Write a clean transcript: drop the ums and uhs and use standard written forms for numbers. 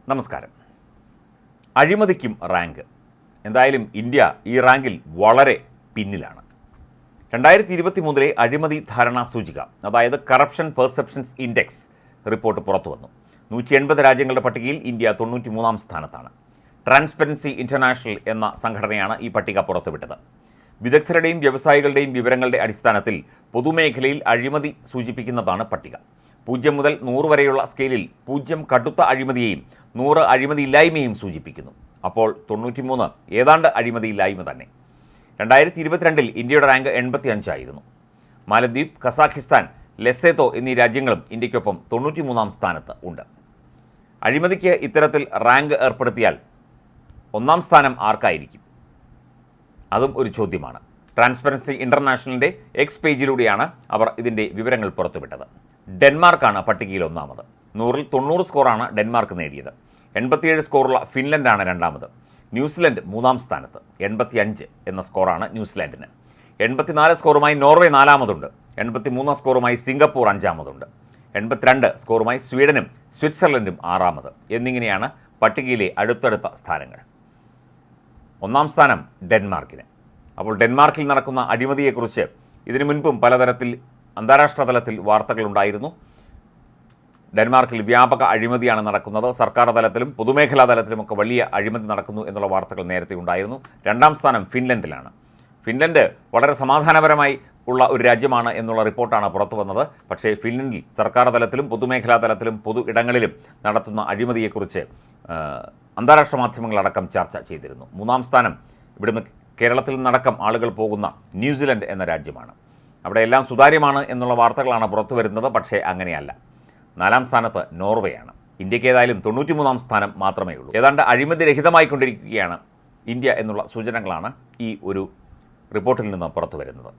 നമസ്കാരം. അഴിമതിക്കും റാങ്ക്. എന്തായാലും ഇന്ത്യ ഈ റാങ്കിൽ വളരെ പിന്നിലാണ്. 2023 അഴിമതി ധാരണാ സൂചിക, അതായത് കറപ്ഷൻ പെർസെപ്ഷൻസ് ഇൻഡെക്സ് റിപ്പോർട്ട് പുറത്തു വന്നു. 180 രാജ്യങ്ങളുടെ പട്ടികയിൽ ഇന്ത്യ 93-ാം സ്ഥാനത്താണ്. ട്രാൻസ്പെറൻസി ഇൻ്റർനാഷണൽ എന്ന സംഘടനയാണ് ഈ പട്ടിക പുറത്തുവിട്ടത്. വിദഗ്ധരുടെയും വ്യവസായികളുടെയും വിവരങ്ങളുടെ അടിസ്ഥാനത്തിൽ പൊതുമേഖലയിൽ അഴിമതി സൂചിപ്പിക്കുന്നതാണ് പട്ടിക. 0 മുതൽ 100 വരെയുള്ള സ്കെയിലിൽ 0 കടുത്ത അഴിമതിയെയും 100 അഴിമതിയില്ലായ്മയും സൂചിപ്പിക്കുന്നു. അപ്പോൾ 93 ഏതാണ്ട് അഴിമതിയില്ലായ്മ തന്നെ. 2022 ഇന്ത്യയുടെ റാങ്ക് 85 ആയിരുന്നു. മാലദ്വീപ്, കസാഖിസ്ഥാൻ, ലെസേത്തോ എന്നീ രാജ്യങ്ങളും ഇന്ത്യക്കൊപ്പം 93-ാം സ്ഥാനത്ത് ഉണ്ട്. അഴിമതിക്ക് ഇത്തരത്തിൽ റാങ്ക് ഏർപ്പെടുത്തിയാൽ 1-ാം സ്ഥാനം ആർക്കായിരിക്കും? അതും ഒരു ചോദ്യമാണ്. ട്രാൻസ്പെറൻസി ഇൻ്റർനാഷണലിൻ്റെ എക്സ് പേജിലൂടെയാണ് അവർ ഇതിൻ്റെ വിവരങ്ങൾ പുറത്തുവിട്ടത്. ഡെൻമാർക്കാണ് പട്ടികയിൽ 1-ാമത്. 100-ൽ 90 സ്കോറാണ് ഡെൻമാർക്ക് നേടിയത്. 87 സ്കോറുള്ള ഫിൻലൻഡാണ് 2-ാമത്. ന്യൂസിലൻഡ് 3-ാം സ്ഥാനത്ത്. 85 എന്ന സ്കോറാണ് ന്യൂസിലാൻഡിന്. 84 സ്കോറുമായി നോർവേ 4-ാമതുണ്ട്. 83 സ്കോറുമായി സിംഗപ്പൂർ 5-ാമതുണ്ട്. 82 സ്കോറുമായി സ്വീഡനും സ്വിറ്റ്സർലൻഡും 6-ാമത് എന്നിങ്ങനെയാണ് പട്ടികയിലെ അടുത്തടുത്ത സ്ഥാനങ്ങൾ. 1-ാം സ്ഥാനം ഡെൻമാർക്കിന്. അപ്പോൾ ഡെൻമാർക്കിൽ നടക്കുന്ന അഴിമതിയെക്കുറിച്ച് ഇതിനു മുൻപും പലതരത്തിൽ അന്താരാഷ്ട്ര തലത്തിൽ വാർത്തകളുണ്ടായിരുന്നു. ഡെൻമാർക്കിൽ വ്യാപക അഴിമതിയാണ് നടക്കുന്നത്. സർക്കാർ തലത്തിലും പൊതുമേഖലാ തലത്തിലുമൊക്കെ വലിയ അഴിമതി നടക്കുന്നു എന്നുള്ള വാർത്തകൾ നേരത്തെ ഉണ്ടായിരുന്നു. 2-ാം സ്ഥാനം ഫിൻലൻഡിലാണ്. ഫിൻലൻഡ് വളരെ സമാധാനപരമായി ഉള്ള ഒരു രാജ്യമാണ് എന്നുള്ള റിപ്പോർട്ടാണ് പുറത്തു വന്നത്. പക്ഷേ ഫിൻലൻഡിൽ സർക്കാർ തലത്തിലും പൊതുമേഖലാ തലത്തിലും പൊതു ഇടങ്ങളിലും നടത്തുന്ന അഴിമതിയെക്കുറിച്ച് അന്താരാഷ്ട്ര മാധ്യമങ്ങളടക്കം ചർച്ച ചെയ്തിരുന്നു. 3-ാം സ്ഥാനം ഇവിടുന്ന് കേരളത്തിൽ നിന്നടക്കം ആളുകൾ പോകുന്ന ന്യൂസിലൻഡ് എന്ന രാജ്യമാണ്. അവിടെ എല്ലാം സുതാര്യമാണ് എന്നുള്ള വാർത്തകളാണ് പുറത്തു വരുന്നത്. പക്ഷേ അങ്ങനെയല്ല. 4-ാം സ്ഥാനത്ത് നോർവേയാണ്. ഇന്ത്യക്ക് ഏതായാലും 93-ാം സ്ഥാനം മാത്രമേ ഉള്ളൂ. ഏതാണ്ട് അഴിമതി രഹിതമായിക്കൊണ്ടിരിക്കുകയാണ് ഇന്ത്യ എന്നുള്ള സൂചനകളാണ് ഈ ഒരു റിപ്പോർട്ടിൽ നിന്ന് പുറത്തു വരുന്നത്.